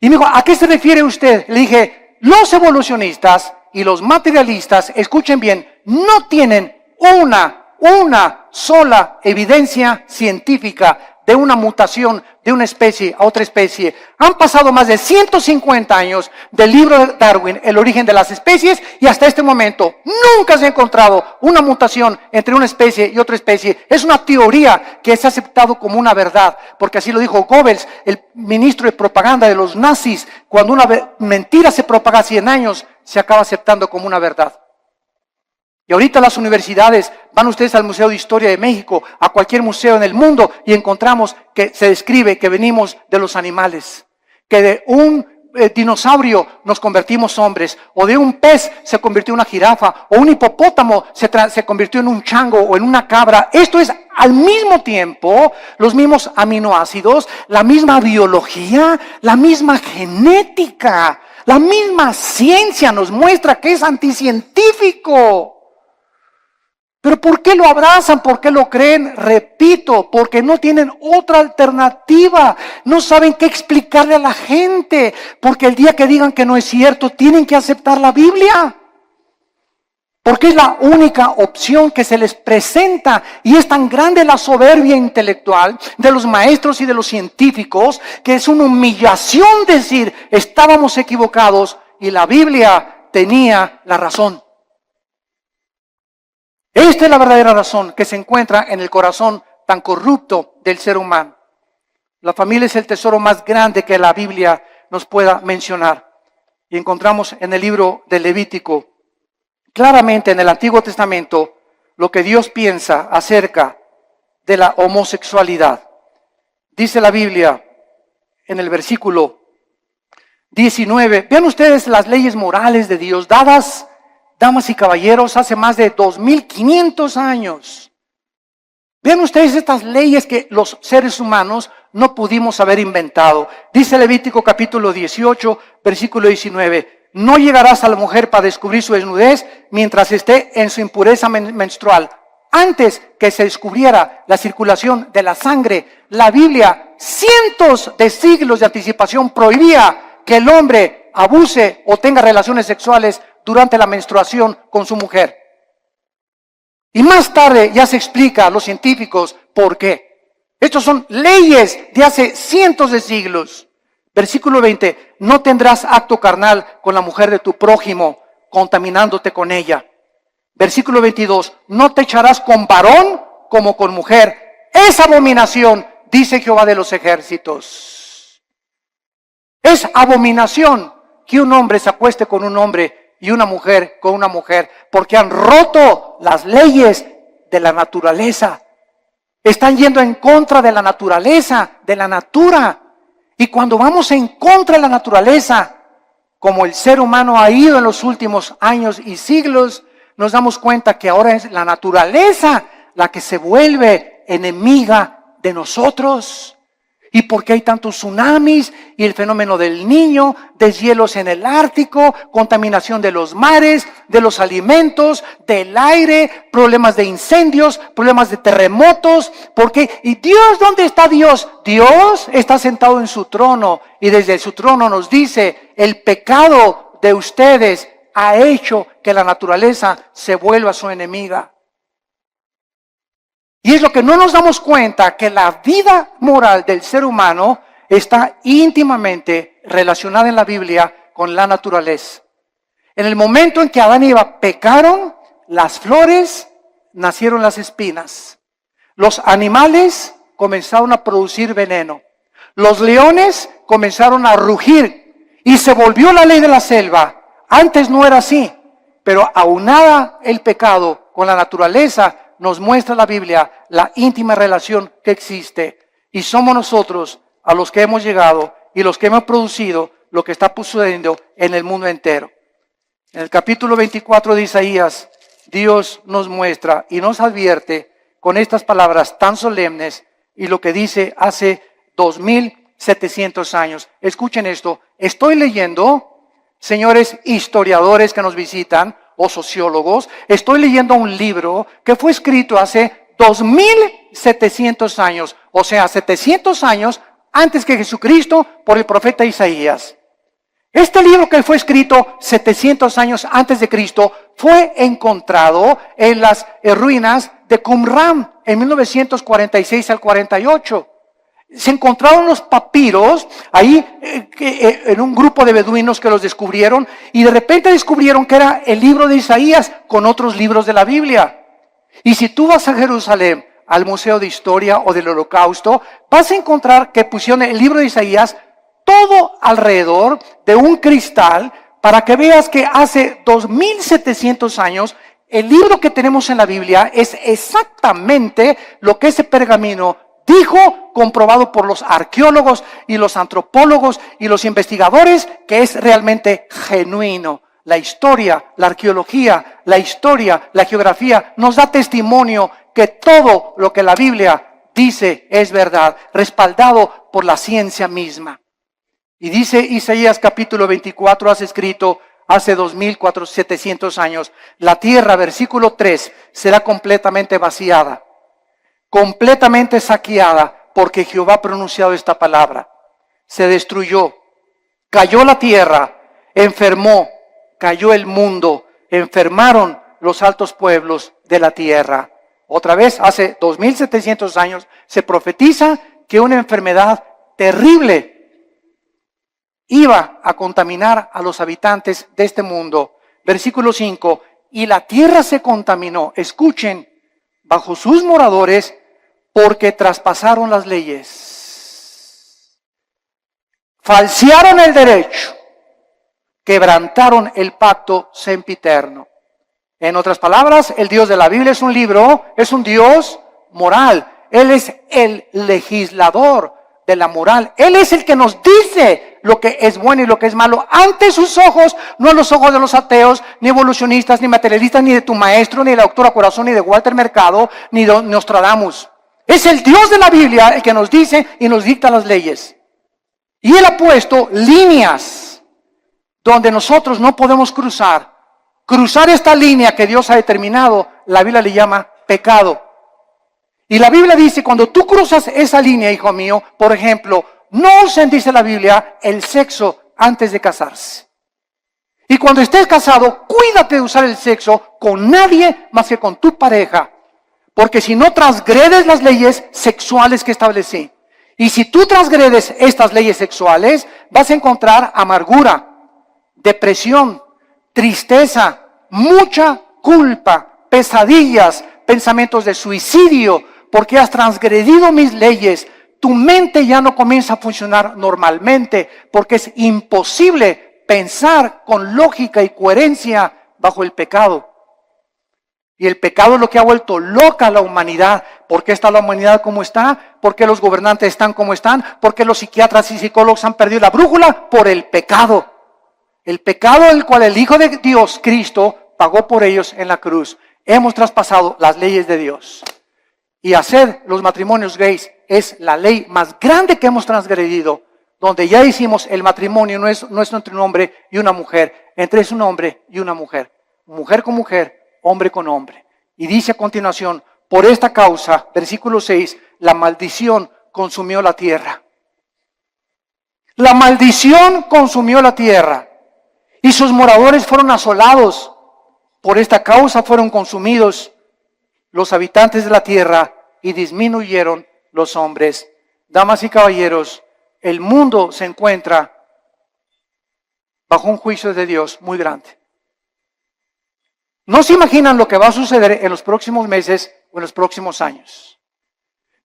Y me dijo: ¿a qué se refiere usted? Le dije: los evolucionistas y los materialistas, escuchen bien, no tienen una sola evidencia científica de una mutación de una especie a otra especie. Han pasado más de 150 años del libro de Darwin, El origen de las especies, y hasta este momento nunca se ha encontrado una mutación entre una especie y otra especie. Es una teoría que es aceptado como una verdad, porque así lo dijo Goebbels, el ministro de propaganda de los nazis. Cuando una mentira se propaga 100 años, se acaba aceptando como una verdad. Y ahorita las universidades, van ustedes al Museo de Historia de México, a cualquier museo en el mundo, y encontramos que se describe que venimos de los animales, que de un dinosaurio nos convertimos hombres, o de un pez se convirtió en una jirafa, o un hipopótamo se convirtió en un chango o en una cabra. Esto es al mismo tiempo los mismos aminoácidos, la misma biología, la misma genética, la misma ciencia nos muestra que es anticientífico. ¿Pero por qué lo abrazan? ¿Por qué lo creen? Repito, porque no tienen otra alternativa. No saben qué explicarle a la gente. Porque el día que digan que no es cierto, tienen que aceptar la Biblia. Porque es la única opción que se les presenta. Y es tan grande la soberbia intelectual de los maestros y de los científicos que es una humillación decir: estábamos equivocados y la Biblia tenía la razón. Esta es la verdadera razón que se encuentra en el corazón tan corrupto del ser humano. La familia es el tesoro más grande que la Biblia nos pueda mencionar. Y encontramos en el libro de Levítico, claramente en el Antiguo Testamento, lo que Dios piensa acerca de la homosexualidad. Dice la Biblia en el versículo 19, vean ustedes las leyes morales de Dios dadas, damas y caballeros, hace más de 2500 años. Vean ustedes estas leyes que los seres humanos no pudimos haber inventado. Dice Levítico capítulo 18, versículo 19. No llegarás a la mujer para descubrir su desnudez mientras esté en su impureza menstrual. Antes que se descubriera la circulación de la sangre, la Biblia, cientos de siglos de anticipación, prohibía que el hombre abuse o tenga relaciones sexuales durante la menstruación con su mujer. Y más tarde ya se explica a los científicos por qué. Estos son leyes de hace cientos de siglos. Versículo 20, no tendrás acto carnal con la mujer de tu prójimo, contaminándote con ella. Versículo 22, no te echarás con varón como con mujer. Es abominación, dice Jehová de los ejércitos. Es abominación que un hombre se acueste con un hombre y una mujer con una mujer, porque han roto las leyes de la naturaleza. Están yendo en contra de la naturaleza, de la natura. Y cuando vamos en contra de la naturaleza, como el ser humano ha ido en los últimos años y siglos, nos damos cuenta que ahora es la naturaleza la que se vuelve enemiga de nosotros. ¿Y por qué hay tantos tsunamis y el fenómeno del Niño, deshielos en el Ártico, contaminación de los mares, de los alimentos, del aire, problemas de incendios, problemas de terremotos? ¿Por qué? ¿Y Dios dónde está Dios? Dios está sentado en su trono y desde su trono nos dice, el pecado de ustedes ha hecho que la naturaleza se vuelva su enemiga. Y es lo que no nos damos cuenta, que la vida moral del ser humano está íntimamente relacionada en la Biblia con la naturaleza. En el momento en que Adán y Eva pecaron, las flores nacieron las espinas. Los animales comenzaron a producir veneno. Los leones comenzaron a rugir y se volvió la ley de la selva. Antes no era así, pero aunada el pecado con la naturaleza, nos muestra la Biblia la íntima relación que existe. Y somos nosotros a los que hemos llegado y los que hemos producido lo que está sucediendo en el mundo entero. En el capítulo 24 de Isaías, Dios nos muestra y nos advierte con estas palabras tan solemnes y lo que dice hace 2700 años. Escuchen esto. Estoy leyendo, señores historiadores que nos visitan, o sociólogos, estoy leyendo un libro que fue escrito hace 2700 años, o sea, 700 años antes que Jesucristo, por el profeta Isaías. Este libro que fue escrito 700 años antes de Cristo fue encontrado en las ruinas de Qumran en 1946 al 48. Se encontraron los papiros ahí en un grupo de beduinos que los descubrieron y de repente descubrieron que era el libro de Isaías con otros libros de la Biblia. Y si tú vas a Jerusalén, al Museo de Historia o del Holocausto, vas a encontrar que pusieron el libro de Isaías todo alrededor de un cristal para que veas que hace 2700 años el libro que tenemos en la Biblia es exactamente lo que ese pergamino dijo, comprobado por los arqueólogos y los antropólogos y los investigadores, que es realmente genuino. La historia, la arqueología, la historia, la geografía nos da testimonio que todo lo que la Biblia dice es verdad, respaldado por la ciencia misma. Y dice Isaías capítulo 24, has escrito hace 2700 años, la tierra, versículo 3, será completamente vaciada, completamente saqueada, porque Jehová ha pronunciado esta palabra. Se destruyó, cayó la tierra, enfermó, cayó el mundo, enfermaron los altos pueblos de la tierra. Otra vez, hace 2700 años, se profetiza que una enfermedad terrible iba a contaminar a los habitantes de este mundo. Versículo 5, y la tierra se contaminó, escuchen, bajo sus moradores, porque traspasaron las leyes, falsearon el derecho, quebrantaron el pacto sempiterno. En otras palabras, el Dios de la Biblia es un libro, es un Dios moral. Él es el legislador de la moral. Él es el que nos dice lo que es bueno y lo que es malo ante sus ojos, no a los ojos de los ateos, ni evolucionistas, ni materialistas, ni de tu maestro, ni de la doctora Corazón, ni de Walter Mercado, ni de Nostradamus. Es el Dios de la Biblia el que nos dice y nos dicta las leyes. Y Él ha puesto líneas donde nosotros no podemos cruzar. Cruzar esta línea que Dios ha determinado, la Biblia le llama pecado. Y la Biblia dice, cuando tú cruzas esa línea, hijo mío, por ejemplo, no usen, dice la Biblia, el sexo antes de casarse. Y cuando estés casado, cuídate de usar el sexo con nadie más que con tu pareja. Porque si no transgredes las leyes sexuales que establecí. Y si tú transgredes estas leyes sexuales, vas a encontrar amargura, depresión, tristeza, mucha culpa, pesadillas, pensamientos de suicidio, porque has transgredido mis leyes. Tu mente ya no comienza a funcionar normalmente, porque es imposible pensar con lógica y coherencia bajo el pecado. Y el pecado es lo que ha vuelto loca a la humanidad. ¿Por qué está la humanidad como está? ¿Por qué los gobernantes están como están? ¿Por qué los psiquiatras y psicólogos han perdido la brújula? Por el pecado. El pecado del cual el Hijo de Dios, Cristo, pagó por ellos en la cruz. Hemos traspasado las leyes de Dios. Y hacer los matrimonios gays es la ley más grande que hemos transgredido, donde ya hicimos el matrimonio no es entre un hombre y una mujer, es un hombre y una mujer con mujer, hombre con hombre. Y dice a continuación, por esta causa, versículo 6, la maldición consumió la tierra. La maldición consumió la tierra y sus moradores fueron asolados. Por esta causa fueron consumidos los habitantes de la tierra y disminuyeron los hombres. Damas y caballeros, el mundo se encuentra bajo un juicio de Dios muy grande. No se imaginan lo que va a suceder en los próximos meses o en los próximos años.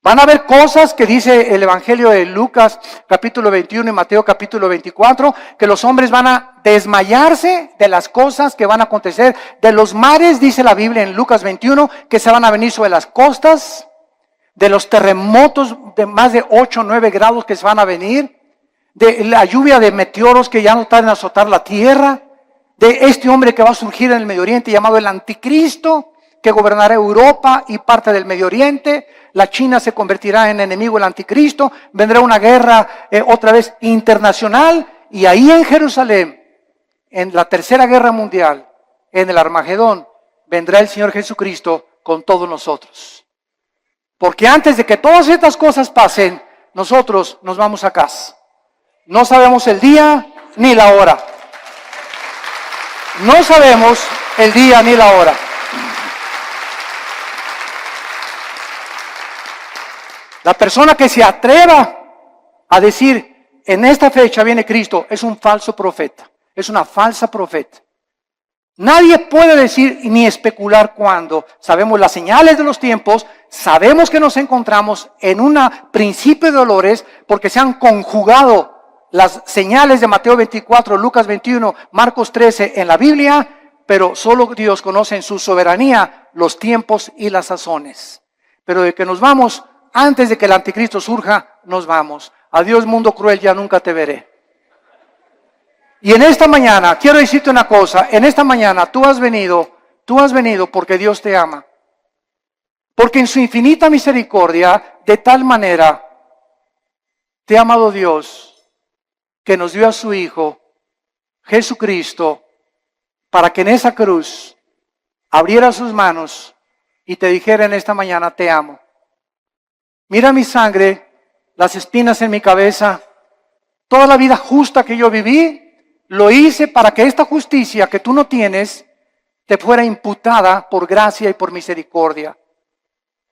Van a haber cosas que dice el Evangelio de Lucas capítulo 21 y Mateo capítulo 24, que los hombres van a desmayarse de las cosas que van a acontecer. De los mares, dice la Biblia en Lucas 21, que se van a venir sobre las costas. De los terremotos de más de 8 o 9 grados que se van a venir. De la lluvia de meteoros que ya no tardan en azotar la tierra. De este hombre que va a surgir en el Medio Oriente llamado el Anticristo, que gobernará Europa y parte del Medio Oriente. La China se convertirá en enemigo del Anticristo. Vendrá una guerra otra vez internacional. Y ahí en Jerusalén, en la tercera guerra mundial, en el Armagedón, vendrá el Señor Jesucristo con todos nosotros. Porque antes de que todas estas cosas pasen, nosotros nos vamos a casa. No sabemos el día ni la hora. No sabemos el día ni la hora. La persona que se atreva a decir, en esta fecha viene Cristo, es un falso profeta, es una falsa profeta. Nadie puede decir ni especular cuándo. Sabemos las señales de los tiempos, sabemos que nos encontramos en un principio de dolores porque se han conjugado las señales de Mateo 24, Lucas 21, Marcos 13 en la Biblia, pero solo Dios conoce en su soberanía los tiempos y las sazones. Pero de que nos vamos, antes de que el anticristo surja, nos vamos. Adiós mundo cruel, ya nunca te veré. Y en esta mañana, quiero decirte una cosa, en esta mañana tú has venido porque Dios te ama. Porque en su infinita misericordia, de tal manera, te ha amado Dios, que nos dio a su Hijo, Jesucristo, para que en esa cruz abriera sus manos y te dijera en esta mañana, te amo. Mira mi sangre, las espinas en mi cabeza, toda la vida justa que yo viví, lo hice para que esta justicia que tú no tienes te fuera imputada por gracia y por misericordia.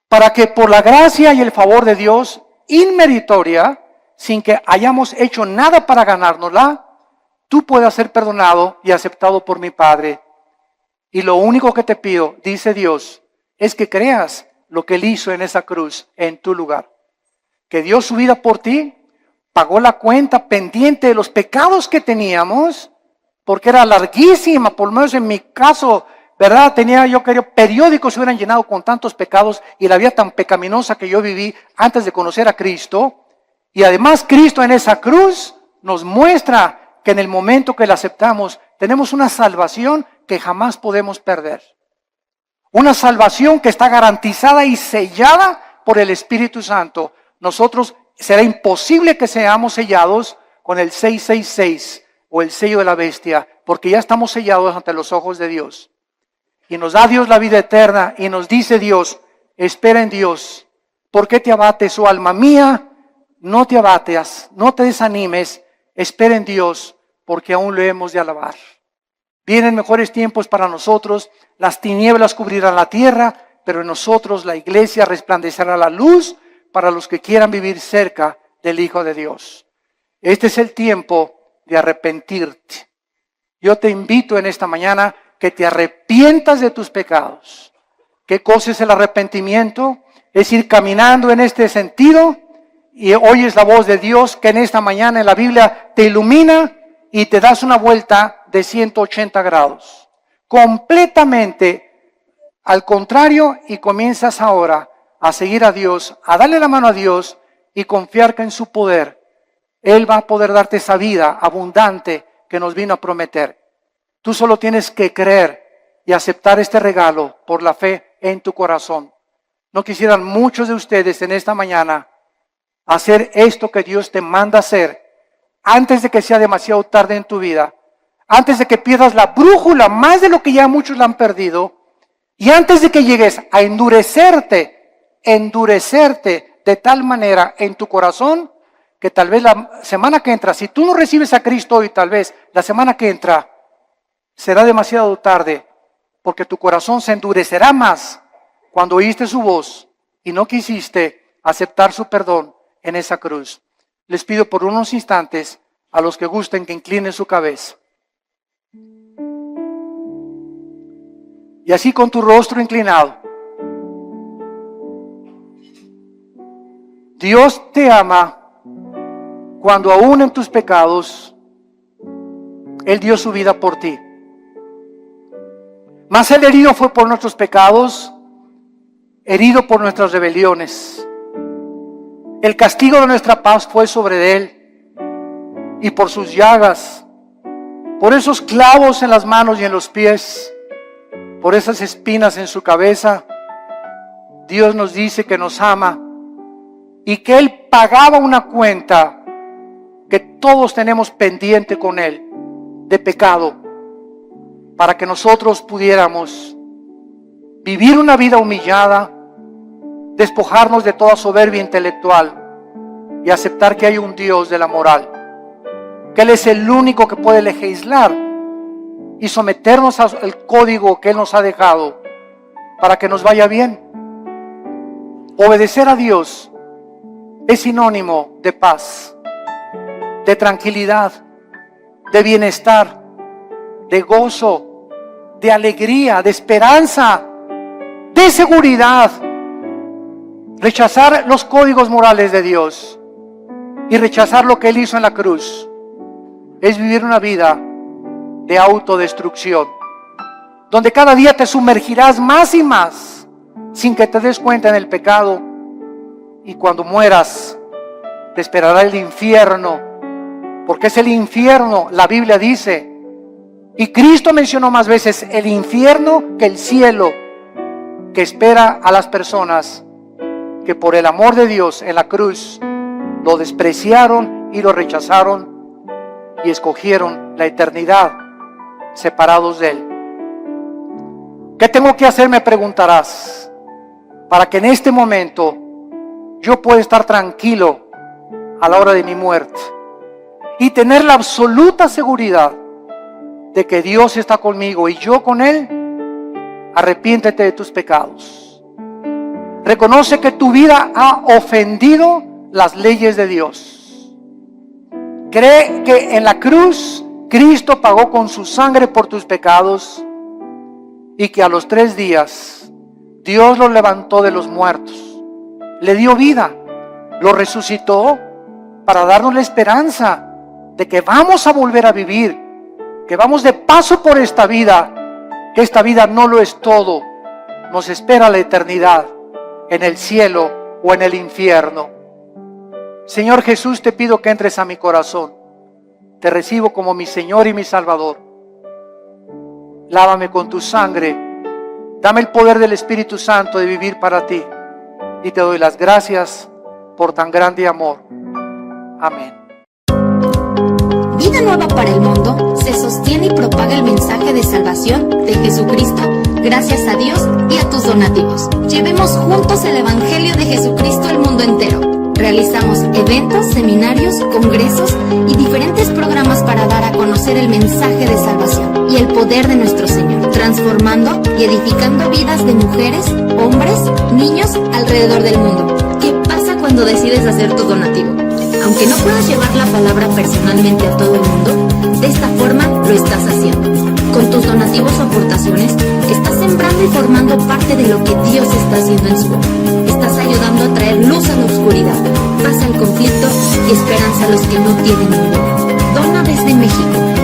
Para que por la gracia y el favor de Dios, inmeritoria, sin que hayamos hecho nada para ganárnosla, tú puedas ser perdonado y aceptado por mi Padre. Y lo único que te pido, dice Dios, es que creas lo que Él hizo en esa cruz, en tu lugar. Que dio su vida por ti, pagó la cuenta pendiente de los pecados que teníamos, porque era larguísima, por lo menos en mi caso, ¿verdad? Periódicos se hubieran llenado con tantos pecados y la vida tan pecaminosa que yo viví antes de conocer a Cristo. Y además Cristo en esa cruz nos muestra que en el momento que la aceptamos, tenemos una salvación que jamás podemos perder. Una salvación que está garantizada y sellada por el Espíritu Santo. Nosotros será imposible que seamos sellados con el 666 o el sello de la bestia, porque ya estamos sellados ante los ojos de Dios. Y nos da Dios la vida eterna y nos dice Dios, espera en Dios. ¿Por qué te abates, oh alma mía? No te abates, no te desanimes, espera en Dios, porque aún le hemos de alabar. Vienen mejores tiempos para nosotros, las tinieblas cubrirán la tierra, pero en nosotros la iglesia resplandecerá la luz para los que quieran vivir cerca del Hijo de Dios. Este es el tiempo de arrepentirte. Yo te invito en esta mañana que te arrepientas de tus pecados. ¿Qué cosa es el arrepentimiento? Es ir caminando en este sentido y oyes la voz de Dios que en esta mañana en la Biblia te ilumina y te das una vuelta de 180 grados. Completamente al contrario, y comienzas ahora a seguir a Dios, a darle la mano a Dios y confiar que en su poder Él va a poder darte esa vida abundante que nos vino a prometer. Tú solo tienes que creer y aceptar este regalo por la fe en tu corazón. ¿No quisieran muchos de ustedes en esta mañana hacer esto que Dios te manda hacer antes de que sea demasiado tarde en tu vida? Antes de que pierdas la brújula más de lo que ya muchos la han perdido, y antes de que llegues a endurecerte de tal manera en tu corazón que tal vez la semana que entra, si tú no recibes a Cristo hoy, tal vez la semana que entra será demasiado tarde, porque tu corazón se endurecerá más cuando oíste su voz y no quisiste aceptar su perdón en esa cruz. Les pido por unos instantes a los que gusten que inclinen su cabeza. Y así con tu rostro inclinado. Dios te ama cuando aún en tus pecados Él dio su vida por ti. Mas el herido fue por nuestros pecados, herido por nuestras rebeliones. El castigo de nuestra paz fue sobre Él, y por sus llagas, por esos clavos en las manos y en los pies, por esas espinas en su cabeza, Dios nos dice que nos ama y que Él pagaba una cuenta que todos tenemos pendiente con Él de pecado, para que nosotros pudiéramos vivir una vida humillada, despojarnos de toda soberbia intelectual y aceptar que hay un Dios de la moral, que Él es el único que puede legislar y someternos al código que Él nos ha dejado para que nos vaya bien. Obedecer a Dios es sinónimo de paz, de tranquilidad, de bienestar, de gozo, de alegría, de esperanza, de seguridad. Rechazar los códigos morales de Dios y rechazar lo que Él hizo en la cruz es vivir una vida de autodestrucción, donde cada día te sumergirás más y más sin que te des cuenta en el pecado, y cuando mueras te esperará el infierno, porque es el infierno, la Biblia dice, y Cristo mencionó más veces el infierno que el cielo, que espera a las personas que por el amor de Dios en la cruz lo despreciaron y lo rechazaron y escogieron la eternidad separados de Él. ¿Qué tengo que hacer? Me preguntarás, para que en este momento yo pueda estar tranquilo a la hora de mi muerte y tener la absoluta seguridad de que Dios está conmigo y yo con Él. Arrepiéntete de tus pecados. Reconoce que tu vida ha ofendido las leyes de Dios. Cree que en la cruz Cristo pagó con su sangre por tus pecados y que a los 3 días Dios lo levantó de los muertos, le dio vida, lo resucitó para darnos la esperanza de que vamos a volver a vivir, que vamos de paso por esta vida, que esta vida no lo es todo, nos espera la eternidad en el cielo o en el infierno. Señor Jesús, te pido que entres a mi corazón. Te recibo como mi Señor y mi Salvador. Lávame con tu sangre. Dame el poder del Espíritu Santo de vivir para ti. Y te doy las gracias por tan grande amor. Amén. Vida Nueva para el Mundo se sostiene y propaga el mensaje de salvación de Jesucristo gracias a Dios y a tus donativos. Llevemos juntos el Evangelio de Jesucristo al mundo entero. Realizamos eventos, seminarios, congresos y diferentes programas para dar a conocer el mensaje de salvación y el poder de nuestro Señor, transformando y edificando vidas de mujeres, hombres, niños alrededor del mundo. ¿Qué pasa cuando decides hacer tu donativo? Aunque no puedas llevar la palabra personalmente a todo el mundo, de esta forma lo estás haciendo. Con tus donativos o aportaciones, estás sembrando y formando parte de lo que Dios está haciendo en su obra. Estás ayudando a traer luz a la oscuridad, paz al conflicto y esperanza a los que no tienen ninguna. Dona desde México.